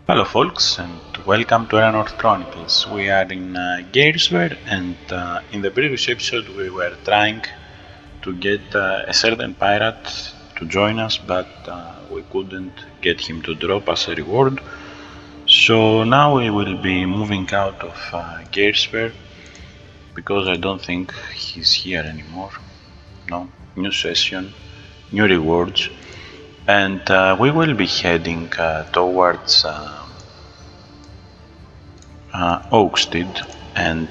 Hello folks and welcome to Erannorth Chronicles. We are in Gearsware and in the previous episode we were trying to get a certain pirate to join us, but we couldn't get him to drop us a reward. So now we will be moving out of Gearsware because I don't think he's here anymore. No, new session, new rewards, and we will be heading towards Oakstead and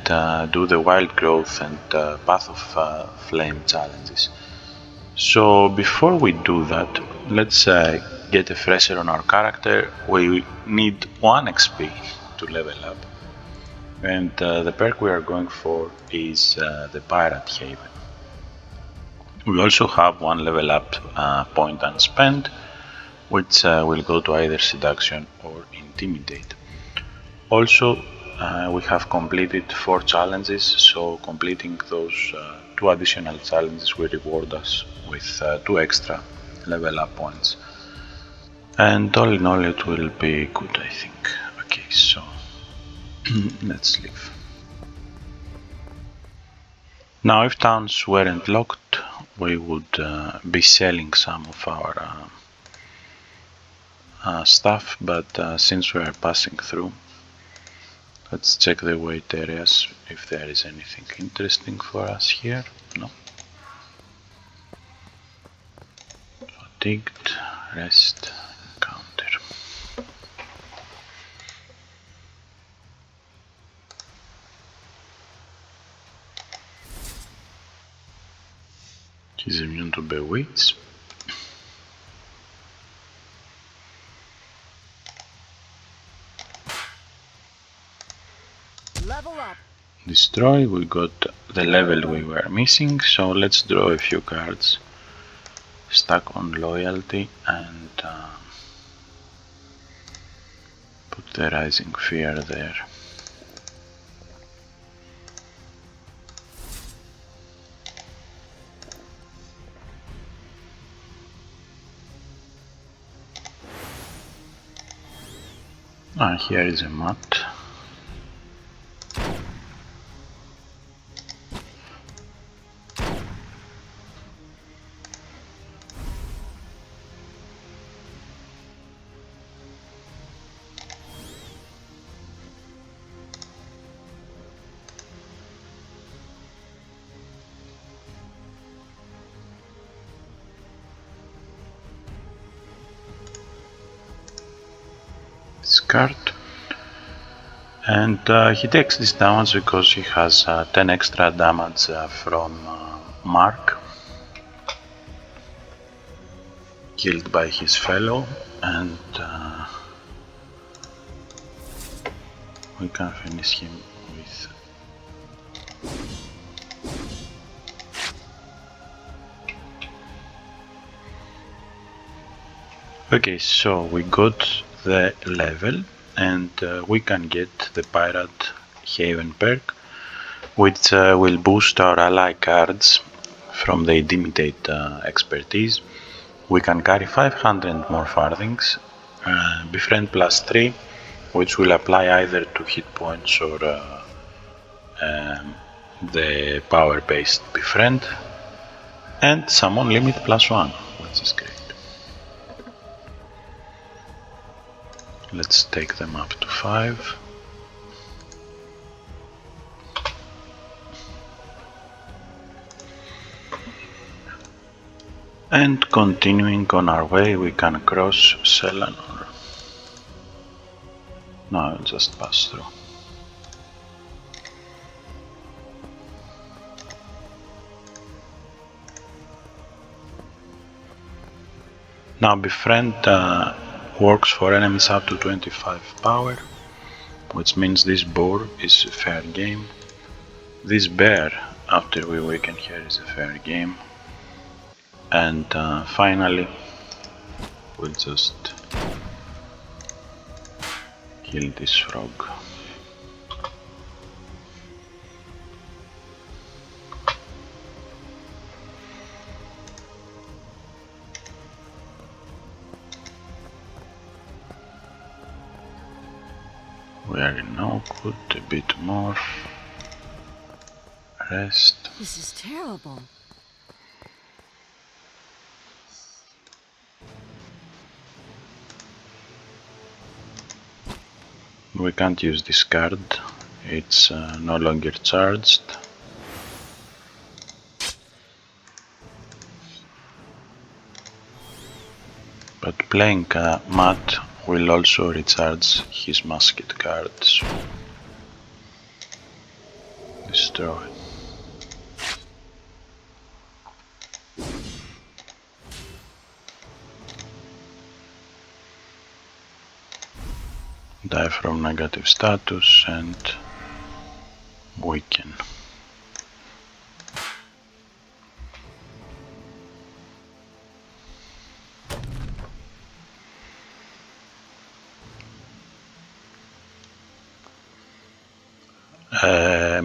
do the wild growth and path of flame challenges. So before we do that, let's get a fresher on our character. We need 1 XP to level up, and the perk we are going for is the Pirate Haven. We also have 1 level up point unspent, which will go to either Seduction or Intimidate. Also, we have completed 4 challenges, so completing those 2 additional challenges will reward us with 2 extra level up points. And all in all it will be good, I think. Okay, so let's leave. Now if towns weren't locked, we would be selling some of our stuff, but since we are passing through, let's check the wait areas if there is anything interesting for us here. No. Fatigued, rest, encounter. He's immune to bewitch. Level up. Destroy, we got the level we were missing, so let's draw a few cards. Stack on loyalty and put the rising fear there. Here is a mat. Discard. And he takes this damage because he has 10 extra damage from Mark, killed by his fellow, and we can finish him with okay, so we got the level and we can get the Pirate Haven perk, which will boost our ally cards from the Intimidate expertise. We can carry 500 more farthings, befriend +3, which will apply either to hit points or the power based befriend, and summon limit +1, which is great. Let's take them up to 5. And continuing on our way, we can cross Selanor. No, I'll just pass through. Now befriend works for enemies up to 25 power, which means this boar is a fair game. This bear, after we awaken here, is a fair game. And finally, we'll just kill this frog. We are in Oakwood, a bit more. Rest. This is terrible. We can't use this card, it's no longer charged. But playing Matt will also recharge his masked card, so destroy. Die from negative status and weaken.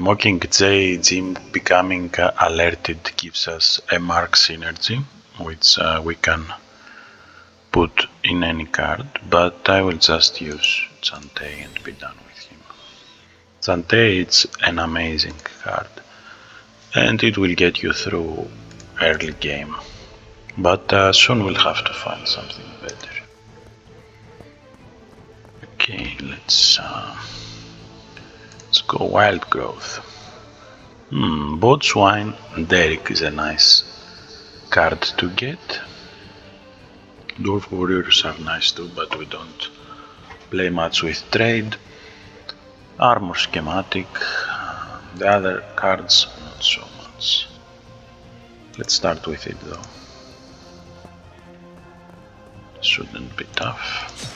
Mockingjay Jim becoming alerted gives us a mark synergy, which we can put in any card, but I will just use Chantay and be done with him. Chantay is an amazing card, and it will get you through early game, but soon we'll have to find something better. Okay, let's go Wild Growth. Boatswine Derek is a nice card to get. Dwarf Warriors are nice too, but we don't play much with trade. Armor Schematic, the other cards not so much. Let's start with it though. Shouldn't be tough.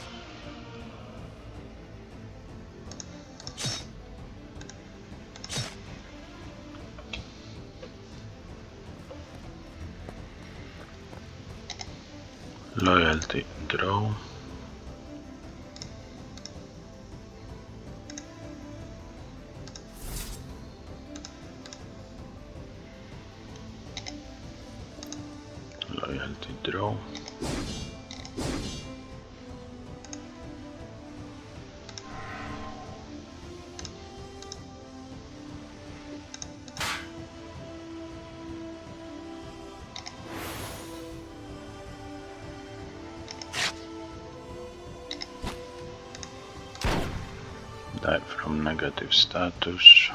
Loyalty, draw. Loyalty, draw. Die from negative status.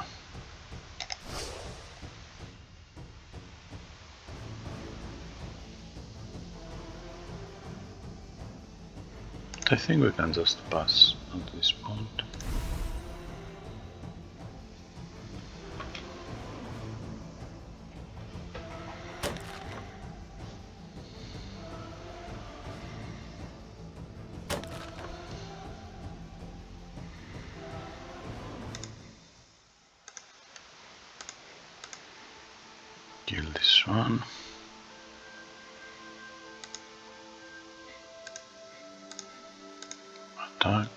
I think we can just pass at this point. Kill this one. Attack.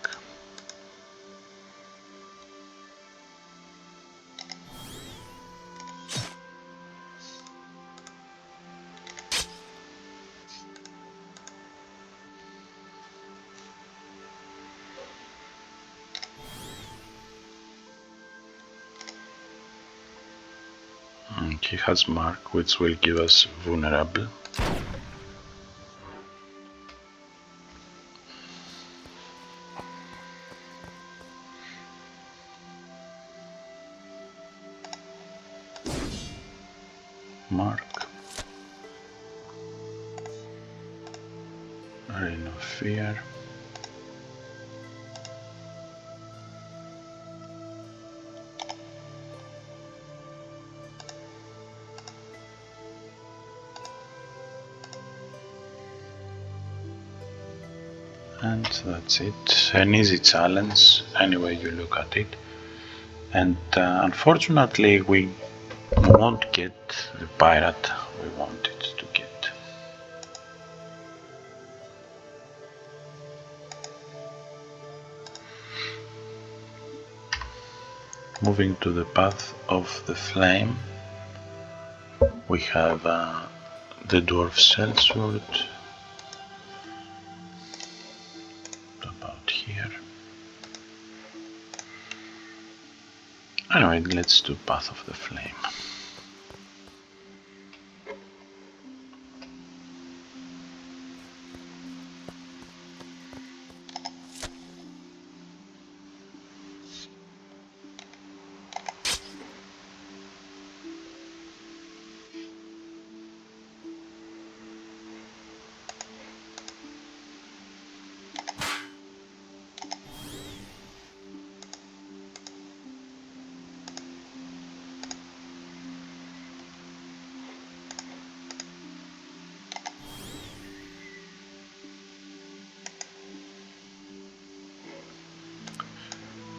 And he has mark, which will give us vulnerable. Mark. Reign of Fear. And that's it. An easy challenge, any way you look at it. And unfortunately, we won't get the pirate we wanted to get. Moving to the path of the flame, we have the dwarf sellsword about here. Anyway, let's do Path of the Flame.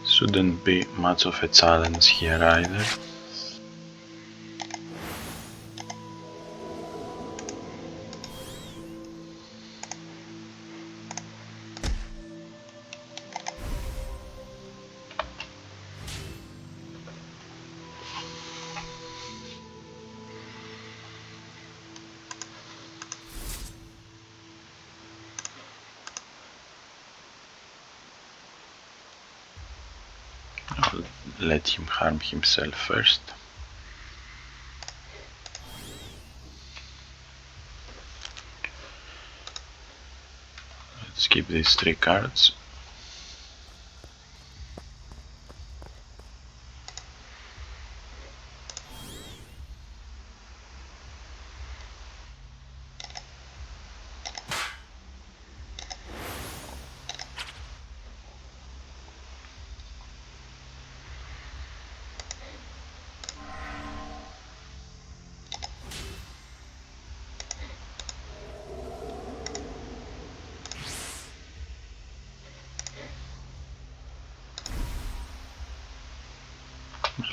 Shouldn't be much of a challenge here either. I'll let him harm himself first. Let's keep these 3 cards.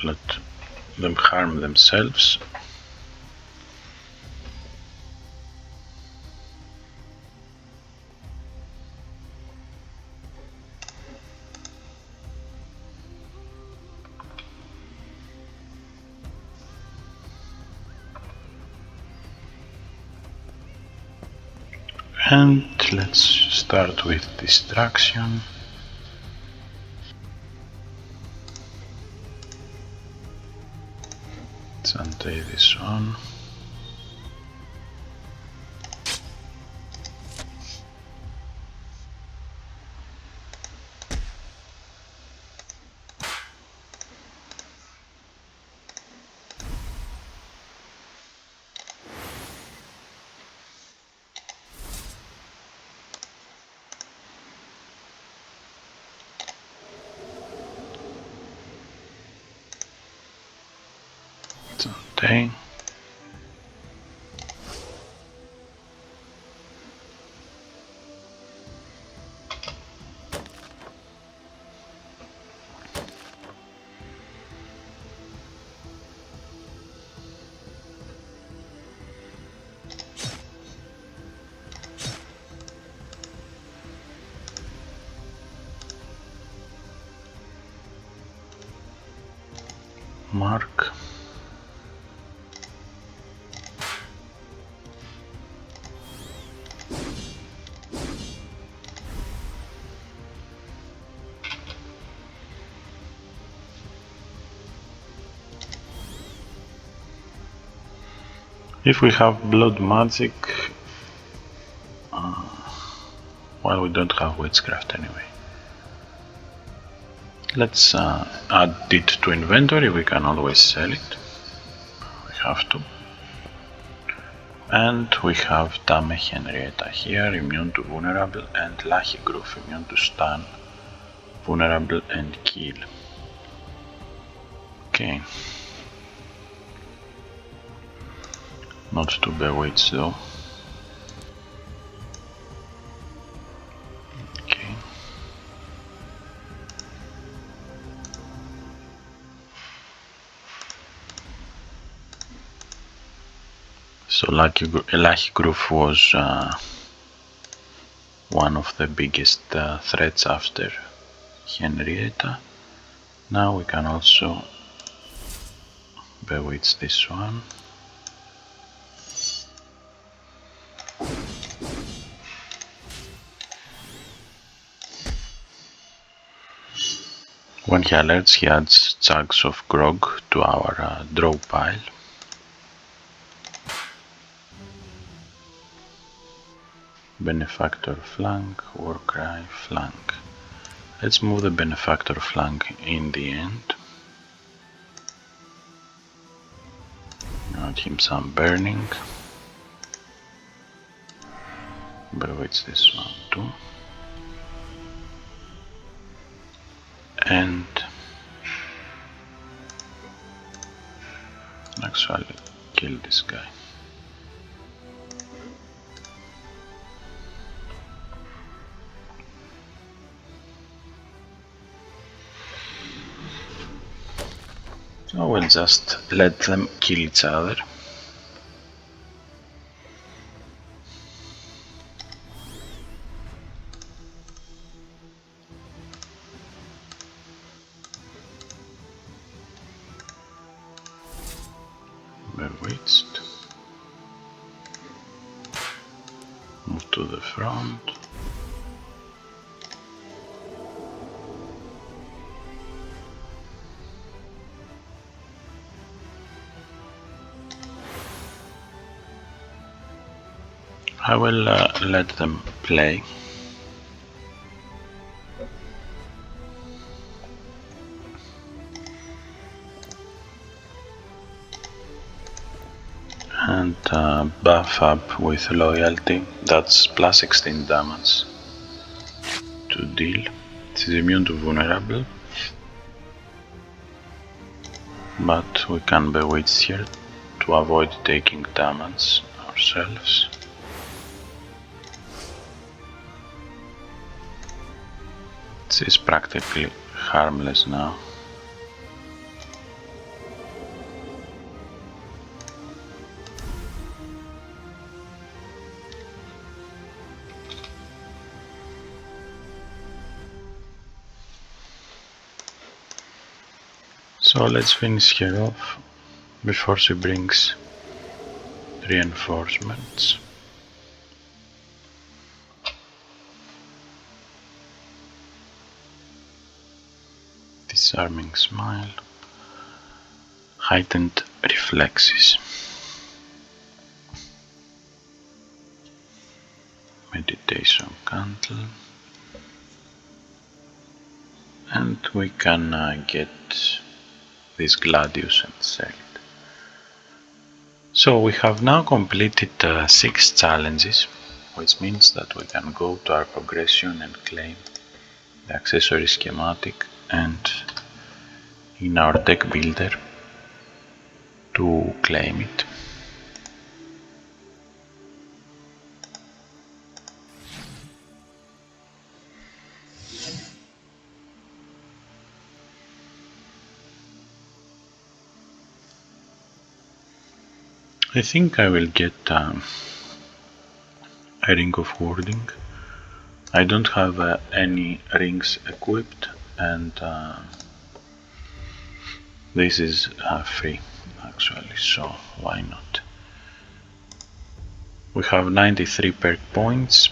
Let them harm themselves. And let's start with distraction. Let's untake this one. Okay. Mark. If we have blood magic, well, we don't have witchcraft anyway. Let's add it to inventory. We can always sell it. We have to. And we have Dame Henrietta here, immune to vulnerable, and Lahigrove, immune to stun, vulnerable and kill. Okay. Not to bewitch though. Okay. So Lahigrove was one of the biggest threats after Henrietta. Now we can also bewitch this one. When he alerts, he adds jugs of grog to our draw pile. Benefactor flank, Warcry flank. Let's move the Benefactor flank in the end. Add him some burning. Bewitch this one too. And actually kill this guy. So we'll just let them kill each other. Bewitched. Move to the front. I will let them play. And buff up with loyalty. That's plus 16 damage to deal. It is immune to vulnerable, but we can bewitch here to avoid taking damage ourselves. This is practically harmless now. So let's finish her off before she brings reinforcements. Disarming smile, heightened reflexes, meditation candle, and we can get this Gladius and sell it. So we have now completed 6 challenges, which means that we can go to our progression and claim the accessory schematic and in our deck builder to claim it. I think I will get a ring of warding. I don't have any rings equipped, and this is free actually, so why not? We have 93 perk points.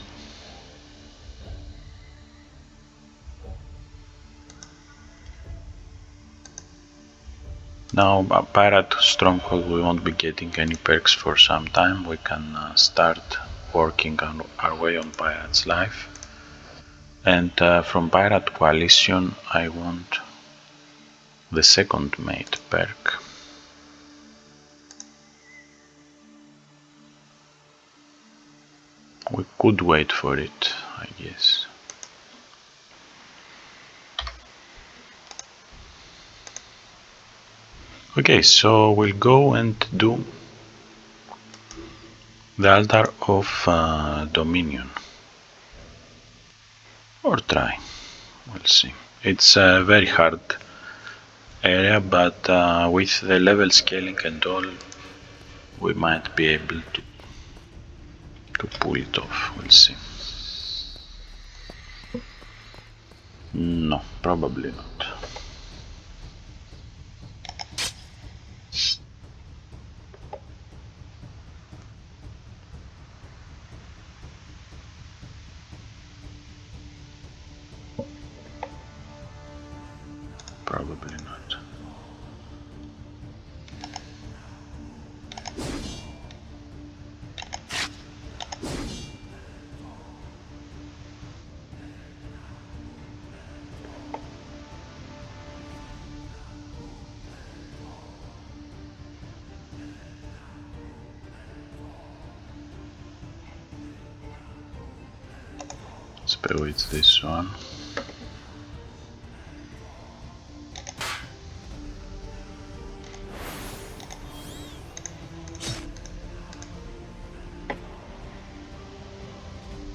Now, Pirate Stronghold, we won't be getting any perks for some time. We can start working on our way on Pirate's Life. And from Pirate Coalition, I want the second mate perk. We could wait for it, I guess. Okay, so we'll go and do the Altar of Dominion. Or try, we'll see. It's a very hard area, but with the level scaling and all, we might be able to pull it off, we'll see. No, probably not. Probably not. Spell it's this one.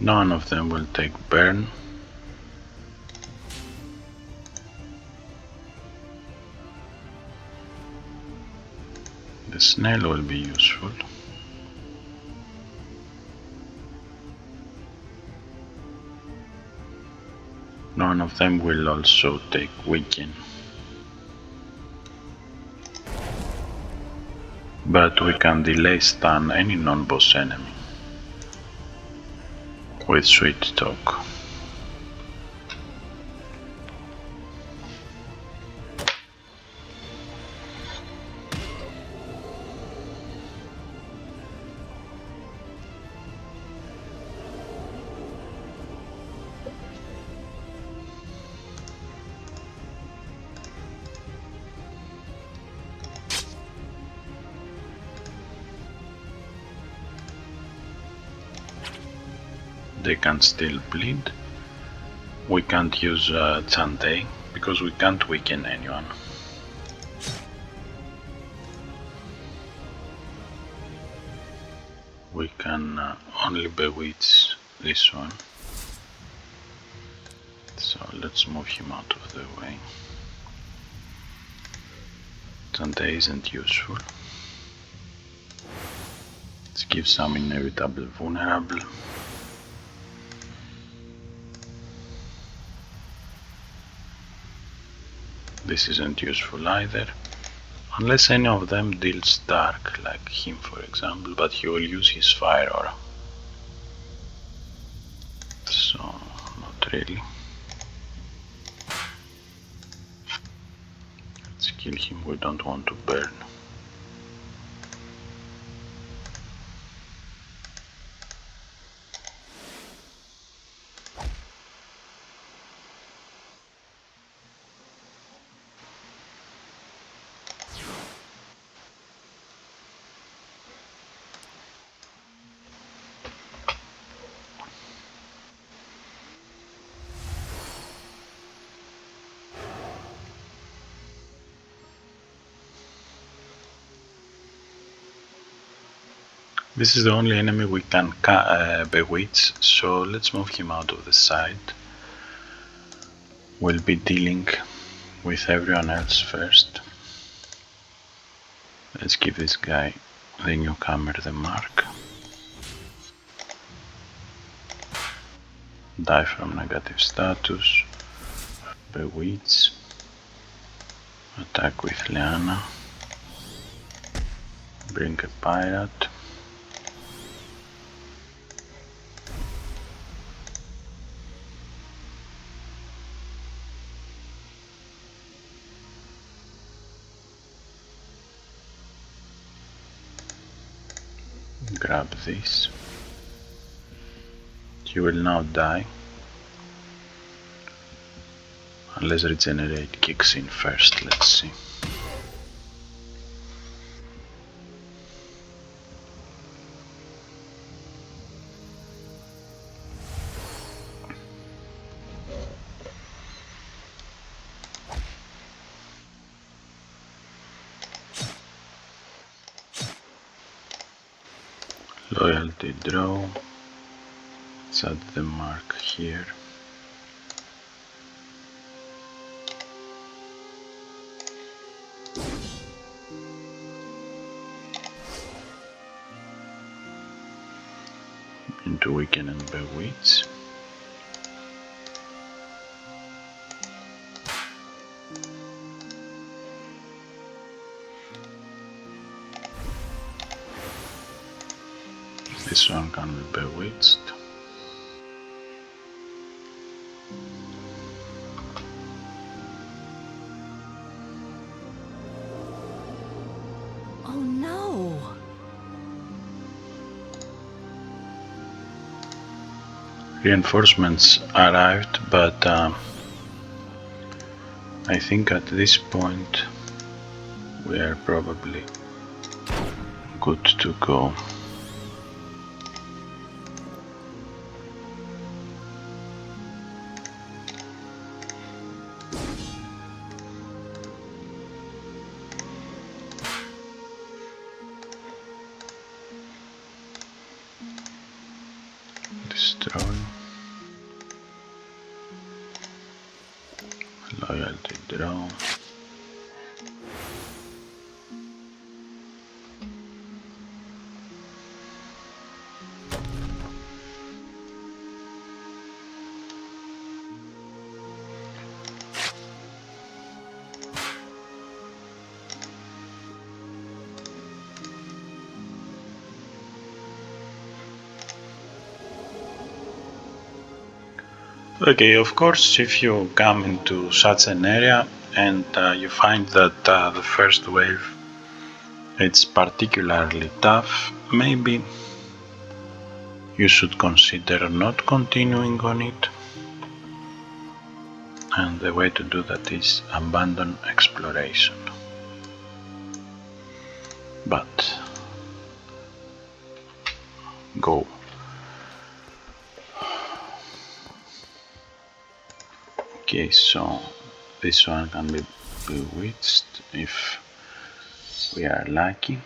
None of them will take burn. The snail will be useful. None of them will also take weaken. But we can delay stun any non-boss enemy with Sweet Talk. They can still bleed. We can't use Chantay because we can't weaken anyone. We can only bewitch this one. So let's move him out of the way. Chantay isn't useful. Let's give some inevitable vulnerable. This isn't useful either, unless any of them deals dark, like him for example, but he will use his fire aura. So, not really. Let's kill him, we don't want to burn. This is the only enemy we can bewitch, so let's move him out of the side. We'll be dealing with everyone else first. Let's give this guy, the newcomer, the mark. Die from negative status. Bewitch. Attack with Liana. Bring a pirate. Grab this. You will now die, unless regenerate kicks in first. Let's see. Loyalty draw. Let's add the mark here. Into weaken and bewitch. This one can be bewitched. Reinforcements arrived, but I think at this point we are probably good to go. Destroy. Loyalty draw. Okay, of course, if you come into such an area and you find that the first wave it's particularly tough, maybe you should consider not continuing on it. And the way to do that is abandon exploration. But go. Okay, so this one can be bewitched if we are lucky.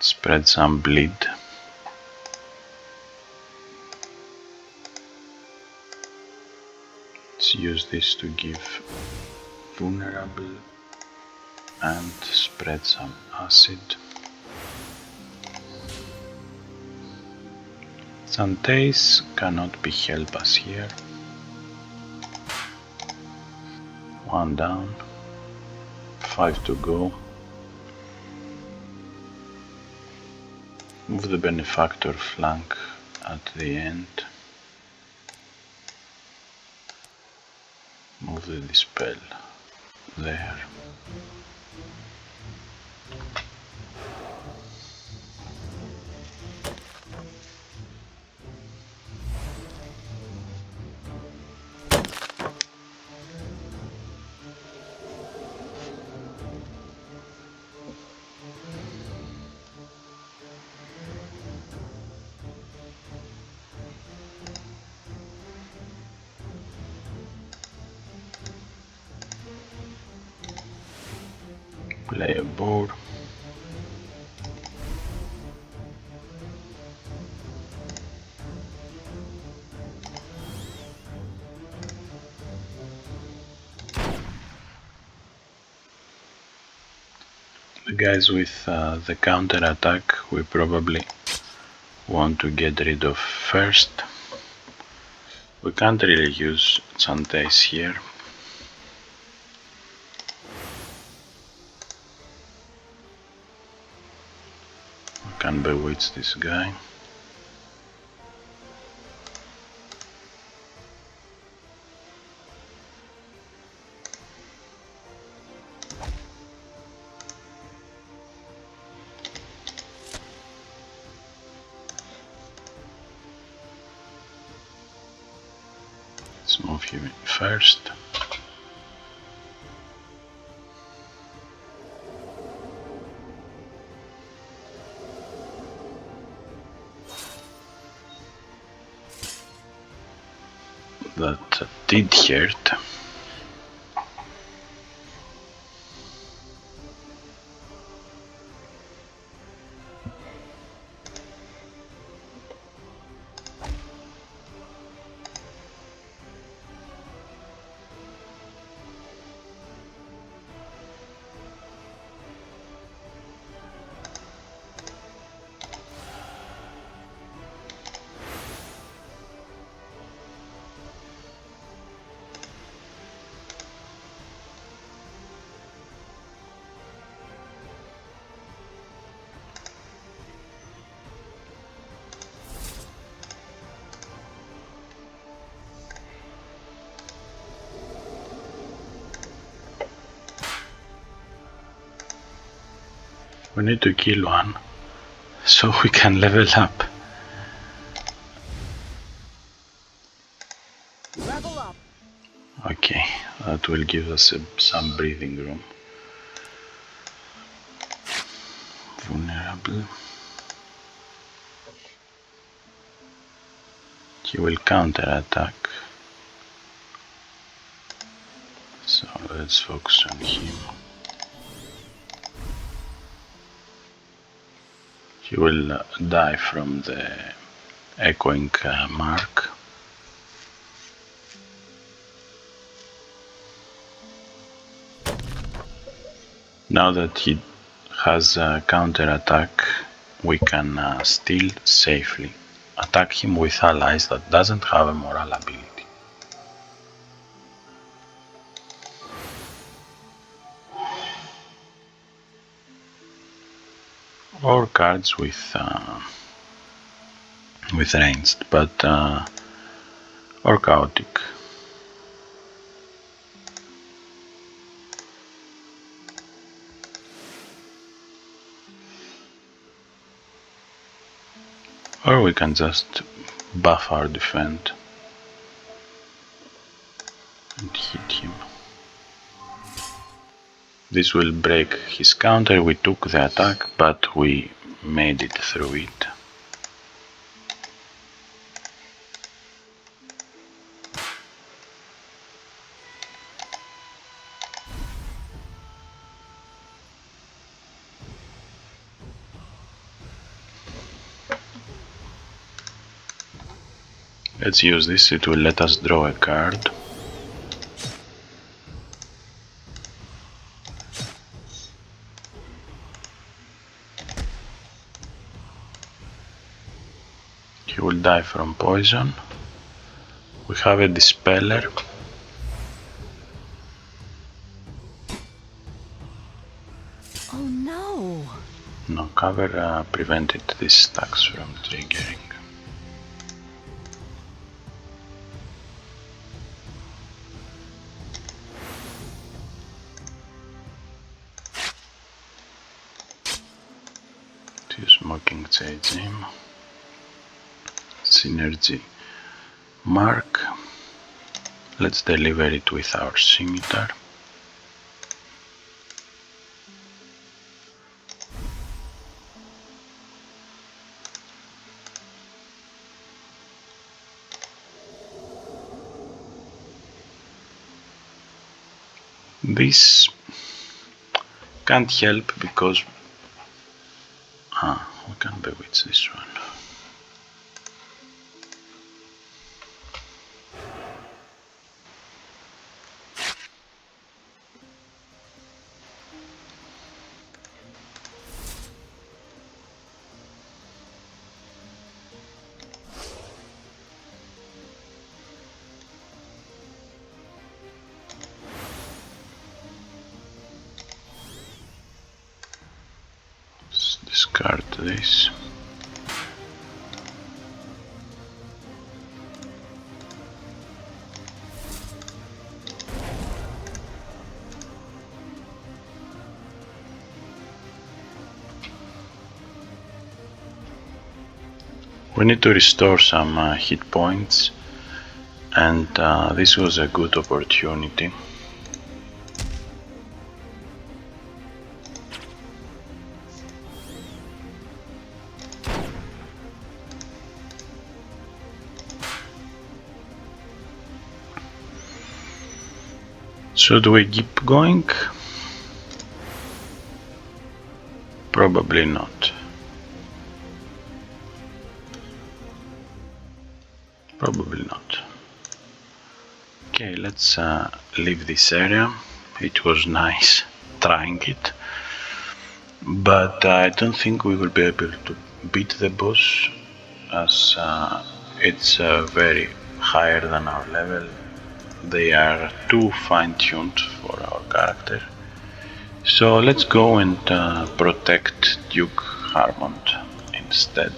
Spread some bleed. Let's use this to give vulnerable and spread some acid. Santays cannot be help us here. One down, 5 to go. Move the benefactor flank at the end. Move the dispel there. Play a board. The guys with the counter attack we probably want to get rid of first. We can't really use Santays here. We can bewitch this guy. Let's move him in first. That did hurt. We need to kill one so we can level up. Level up. Okay, that will give us some breathing room. Vulnerable. He will counter-attack. So let's focus on him. He will die from the echoing mark. Now that he has a counter-attack, we can still safely attack him with allies that doesn't have a moral ability. Or cards with ranged, but or chaotic. Or we can just buff our defense and hit him. This will break his counter. We took the attack, but we made it through it. Let's use this, it will let us draw a card. He will die from poison. We have a Dispeller. Oh no! No, cover prevented these stacks from triggering. Smoking Jim. Synergy mark. Let's deliver it with our scimitar. This can't help because we can bewitch this one. Let's discard this. We need to restore some hit points, and this was a good opportunity. Should we keep going? Probably not. Probably not. Okay, let's leave this area. It was nice trying it, but I don't think we will be able to beat the boss, as it's very higher than our level. They are too fine-tuned for our character. So let's go and protect Duke Harmond instead.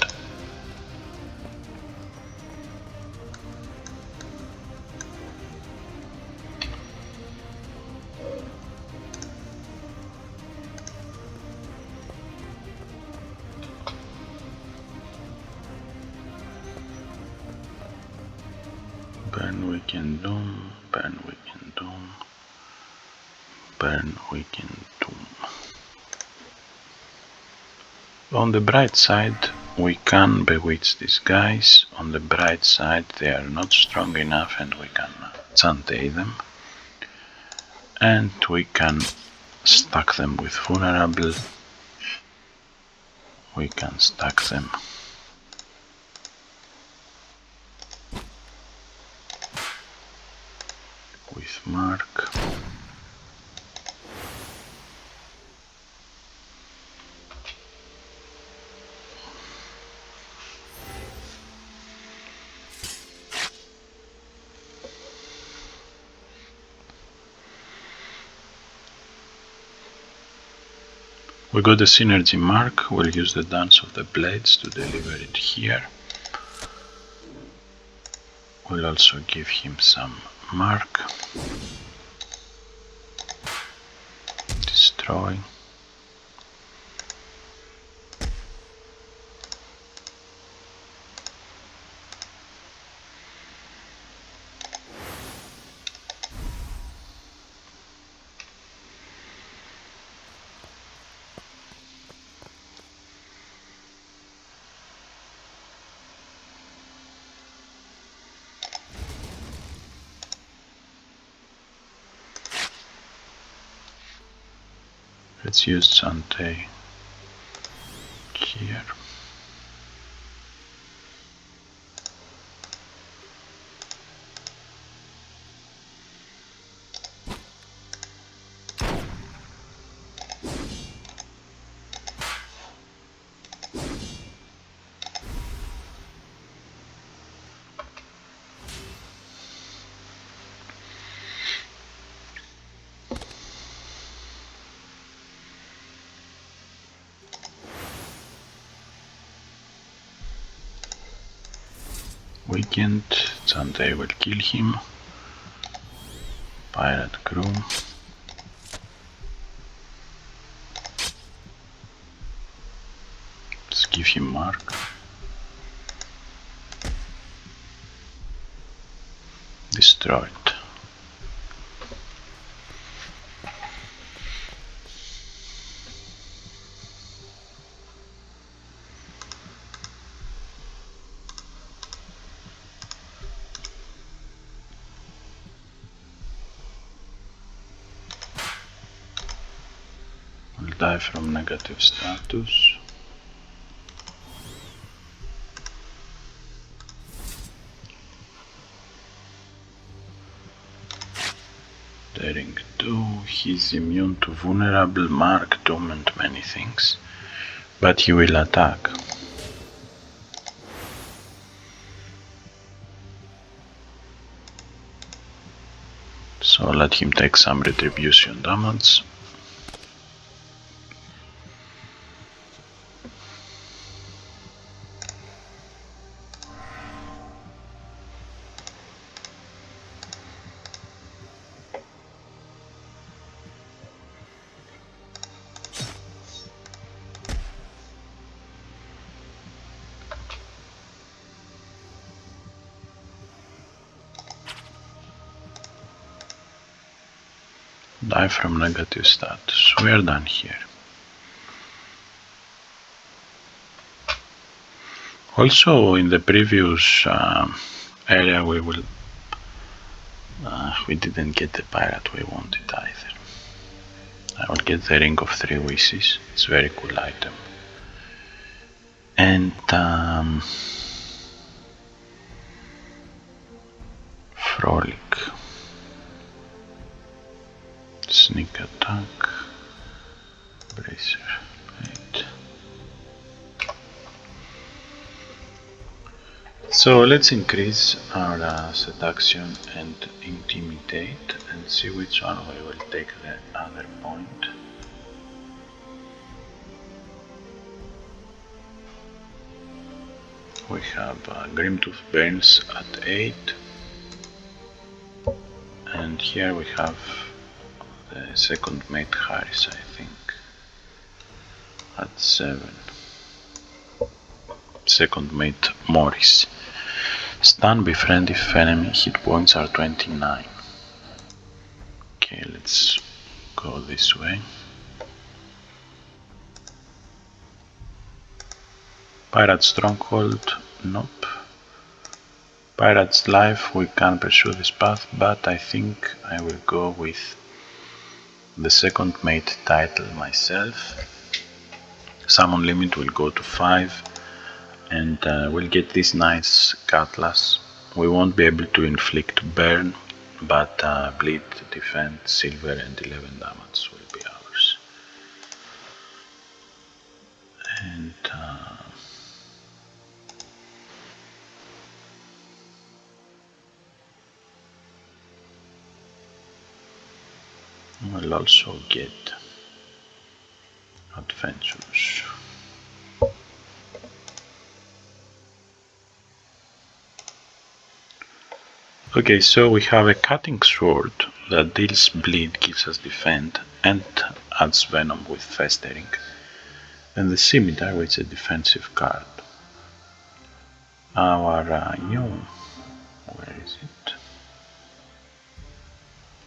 Weekend Doom, burn Weekend Doom, burn Weekend Doom. On the bright side, we can bewitch these guys. On the bright side, they are not strong enough and we can chantay them. And we can stack them with vulnerable. We can stack them with mark. We got a synergy mark. We'll use the Dance of the Blades to deliver it here. We'll also give him some mark. Destroy. Let's use Chantay here. Weekend, Chantay will kill him. Pirate crew. Let's give him mark. Destroyed. Will die from negative status. Daring 2, he's immune to vulnerable, mark, doom and many things, but he will attack. So let him take some retribution damage. Die from negative status. We are done here. Also, in the previous area, we didn't get the pirate we wanted either. I will get the Ring of Three Wishes. It's a very cool item. And Frolic. Sneak attack. Bracer. 8. So let's increase our seduction and intimidate and see which one we will take the other point. We have Grimtooth Burns at 8, and here we have the second mate Harris, I think, at 7. Second mate Morris. Stun befriend if enemy hit points are 29. Okay, let's go this way. Pirate Stronghold, nope. Pirate's Life, we can pursue this path, but I think I will go with the second mate title myself. Summon limit will go to 5, and we'll get this nice cutlass. We won't be able to inflict burn, but bleed, defend, silver and 11 damage will be ours. And we'll also get adventures. Okay, so we have a cutting sword that deals bleed, gives us defend, and adds venom with festering, and the scimitar, which is a defensive card. Our new, where is it?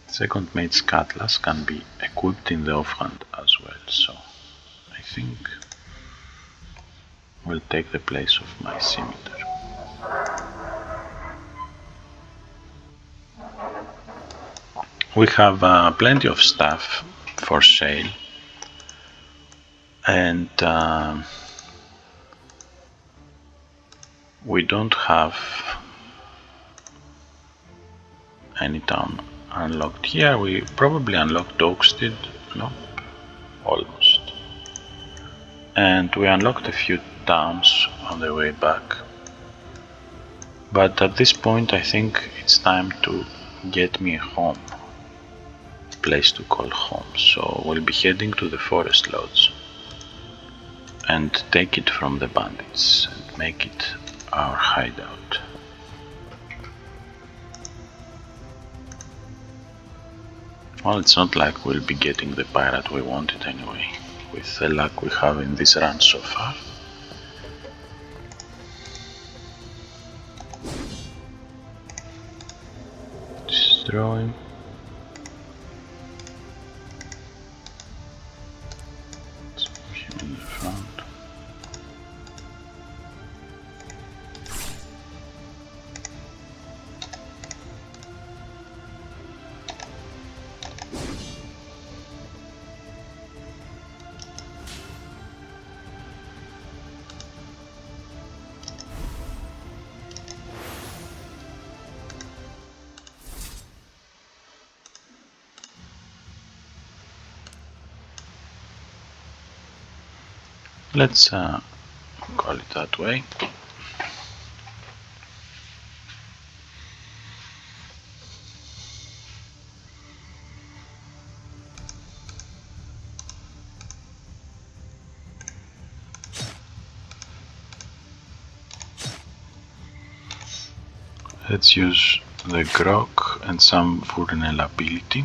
Second mate's cutlass can be equipped in the offhand as well, so I think will take the place of my scimitar. We have plenty of stuff for sale, and we don't have any town unlocked here. We probably unlocked Oakstead, nope, almost. And we unlocked a few towns on the way back. But at this point I think it's time to get me a home. Place to call home. So we'll be heading to the Forest Lodge and take it from the bandits and make it our hideout. Well, it's not like we'll be getting the pirate we wanted anyway, with the luck we have in this run so far. Destroy. Let's put him in the front. Let's call it that way. Let's use the grog and some vulnerability.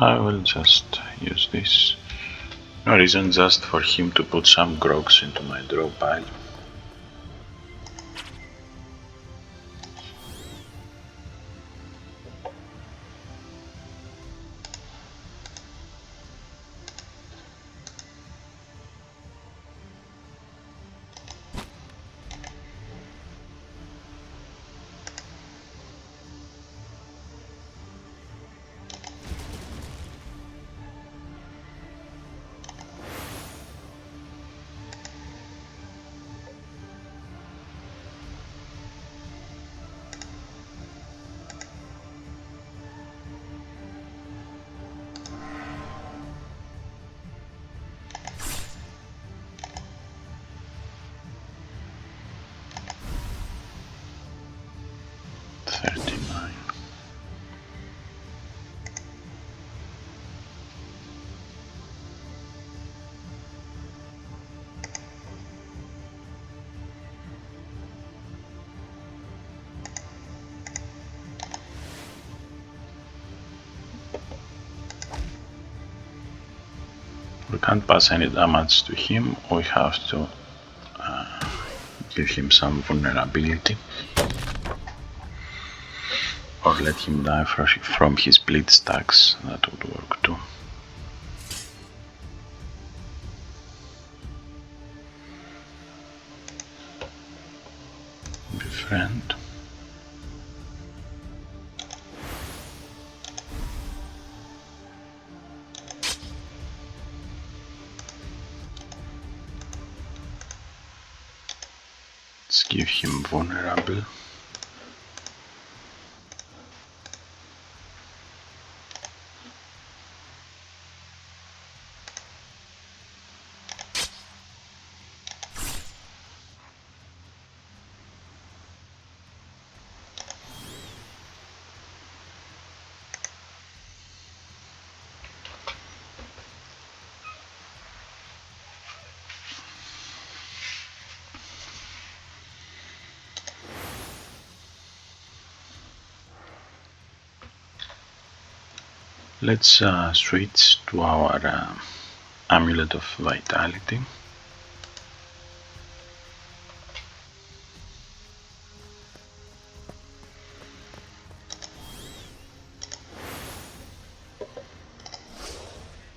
I will just use this. No reason, just for him to put some grogs into my draw pile. We can't pass any damage to him, we have to give him some vulnerability. Or let him die from his bleed stacks, that would work too. Befriend. Let's give him vulnerable. Let's switch to our Amulet of Vitality.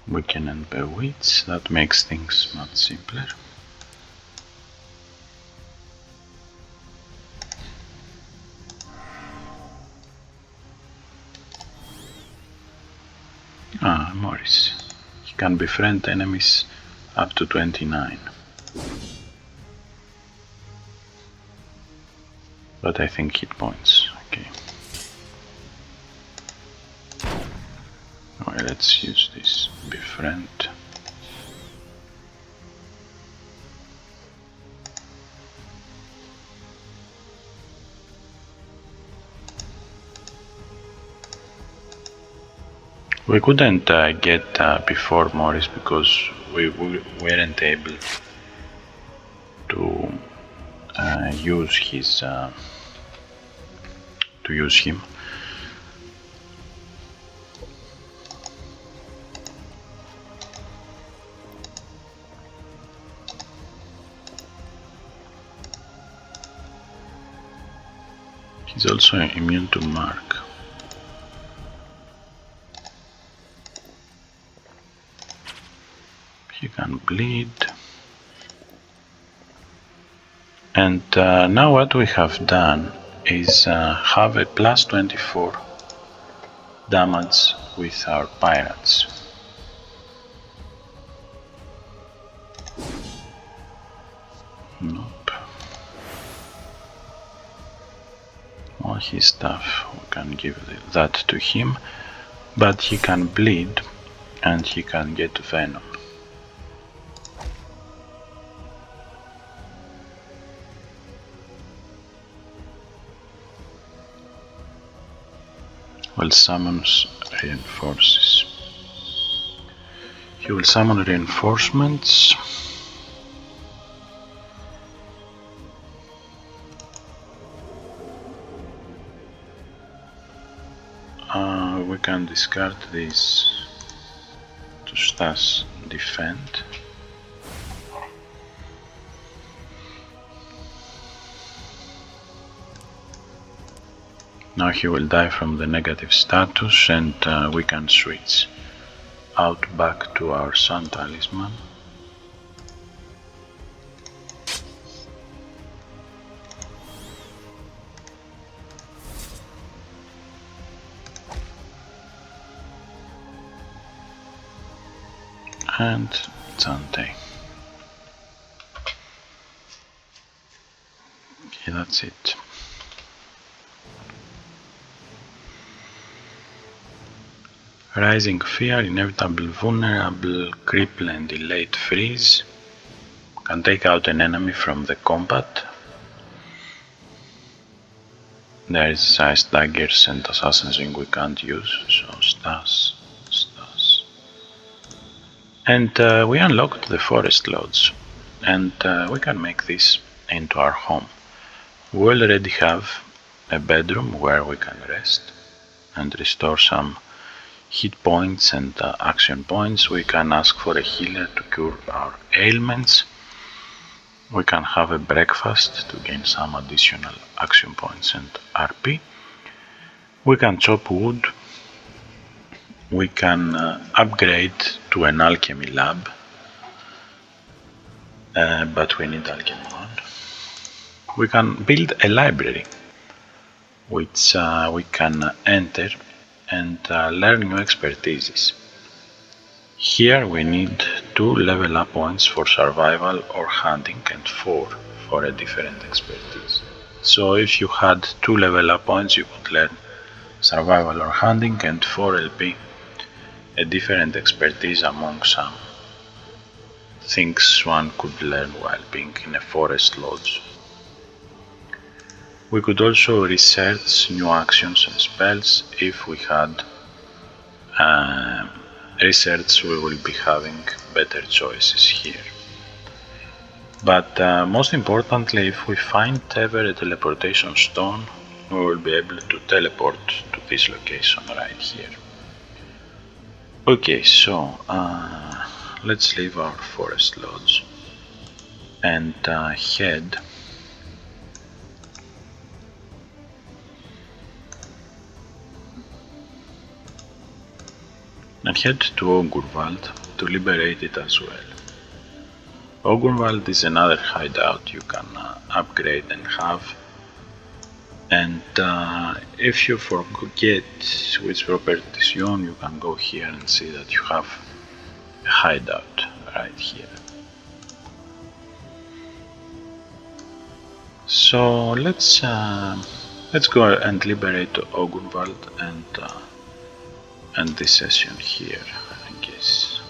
Weaken and Bewitch, that makes things much simpler. Morris. He can befriend enemies up to 29. But I think hit points, okay. Alright, let's use this befriend. We couldn't get before Morris because we weren't able to use him. He's also immune to Mark. He can bleed. And now what we have done is have a plus 24 damage with our pirates. Nope. All his stuff, we can give that to him, but he can bleed and he can get venom. Well, summons reinforces. He will summon reinforcements. We can discard this to stash defend. Now he will die from the negative status, and we can switch out back to our Sun Talisman. And Zante. Okay, that's it. Rising Fear, Inevitable Vulnerable, Cripple and Delayed Freeze. Can take out an enemy from the combat. There is Ice Daggers and Assassin's Ring we can't use, so Stas. And we unlocked the Forest Lodge, and we can make this into our home. We already have a bedroom where we can rest and restore some hit points and action points. We can ask for a healer to cure our ailments. We can have a breakfast to gain some additional action points and RP. We can chop wood. We can upgrade to an alchemy lab, but we need alchemy 1. We can build a library, which we can enter and learn new expertises. Here we need 2 level up points for survival or hunting and 4 for a different expertise. So if you had 2 level up points, you could learn survival or hunting, and 4 LP, a different expertise among some things one could learn while being in a forest lodge. We could also research new actions and spells. If we had research, we will be having better choices here. But most importantly, if we find ever a teleportation stone, we will be able to teleport to this location right here. Okay, so let's leave our forest lodge and head to Ogurwald to liberate it as well. Ogurwald is another hideout you can upgrade and have, and if you forget which properties you own, you can go here and see that you have a hideout right here. So let's go and liberate Ogurwald and end this session here, I guess.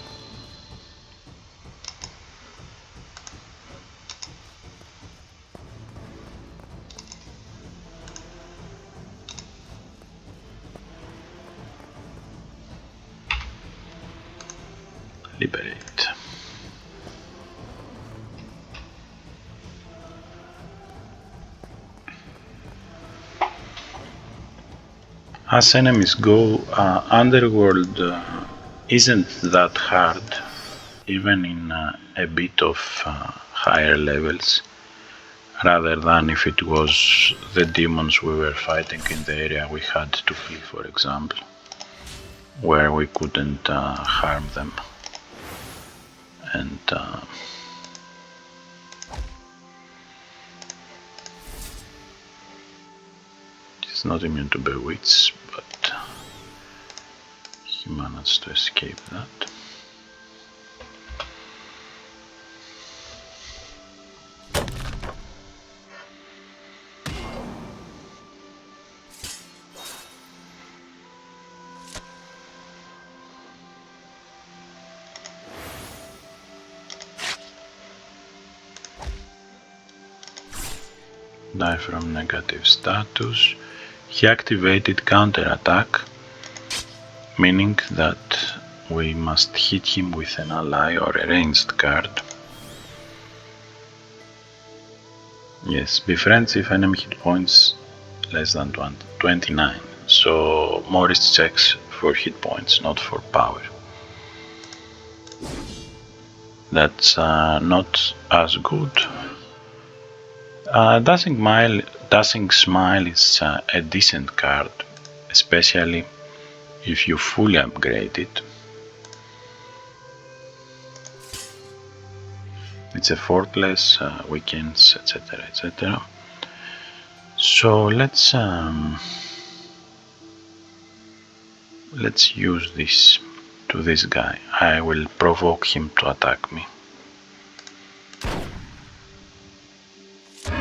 Liberate. As enemies go, Underworld isn't that hard, even in a bit of higher levels, rather than if it was the demons we were fighting in the area we had to flee, for example, where we couldn't harm them. And he's not immune to bewitch, but he managed to escape that. Die from negative status. He activated counterattack, meaning that we must hit him with an ally or a ranged card. Yes, befriends if enemy hit points less than 29, so Morris checks for hit points, not for power. That's not as good. Dashing Smile is a decent card, especially if you fully upgrade it. It's a fortress, weekends, etc., etc. So let's use this to this guy. I will provoke him to attack me.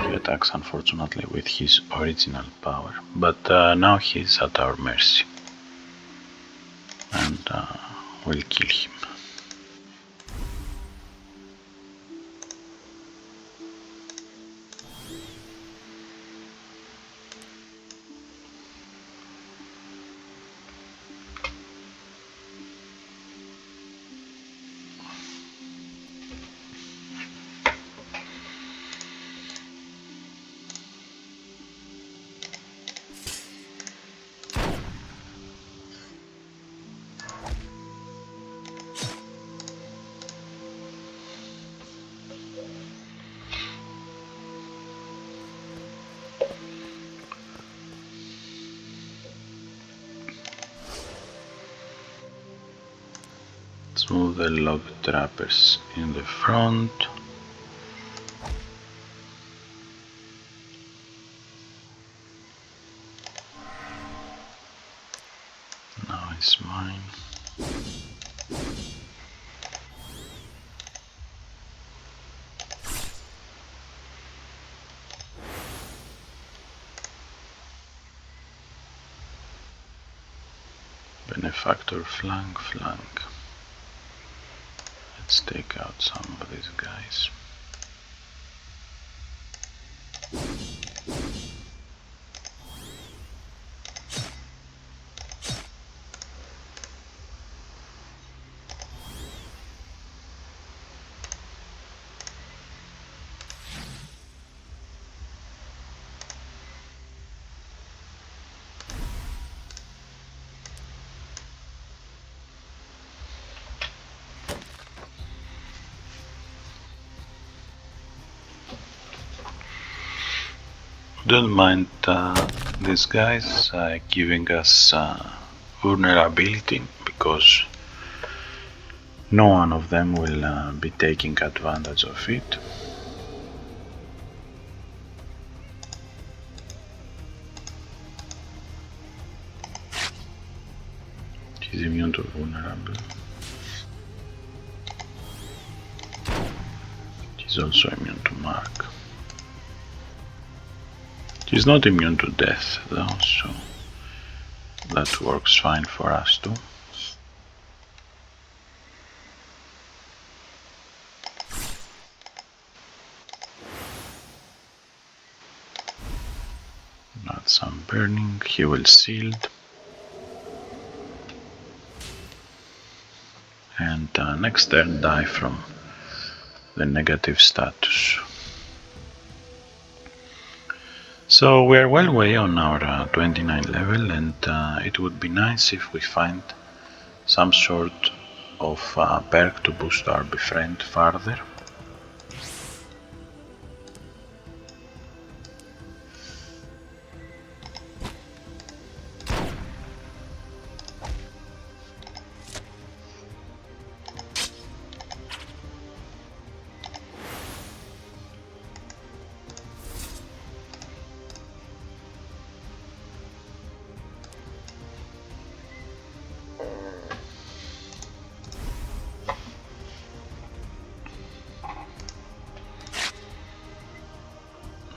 He attacks, unfortunately, with his original power, but now he's at our mercy, and we'll kill him. Let's move the log trappers in the front. Now it's mine. Benefactor flank. Let's take out some of these guys. Don't mind these guys giving us vulnerability, because no one of them will be taking advantage of it. He's immune to vulnerable. He's also immune to mark. He's not immune to death though, so that works fine for us too. Add some burning, he will shield. And next turn die from the negative status. So we are well way on our 29 level, and it would be nice if we find some sort of perk to boost our befriend further.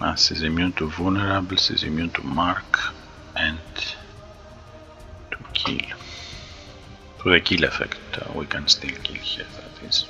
As is immune to vulnerables, is immune to mark and to kill. To the kill effect, we can still kill here, that is.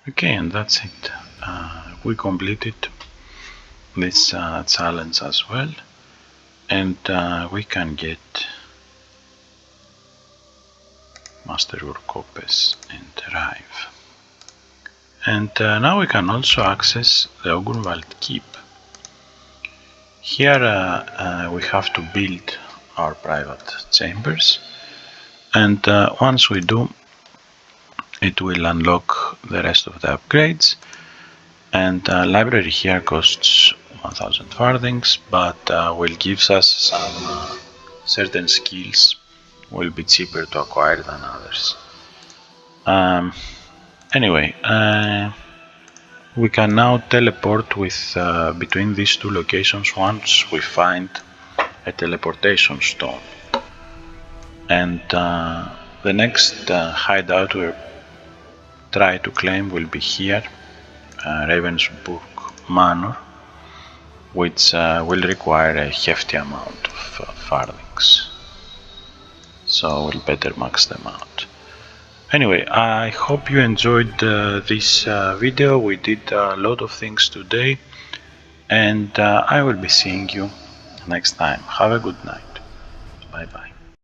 Okay, and that's it. We completed this challenge as well, and we can get Masterwork Copes and Rive. And now we can also access the Ogunwald Keep. Here we have to build our private chambers, and once we do, it will unlock the rest of the upgrades. And library here costs 1000 farthings, but will gives us some certain skills will be cheaper to acquire than others. Anyway, we can now teleport with between these two locations once we find a teleportation stone. And the next hideout we try to claim will be here, Ravensburg Manor, which will require a hefty amount of farthings. So we'll better max them out. Anyway, I hope you enjoyed this video. We did a lot of things today, and I will be seeing you next time. Have a good night. Bye bye.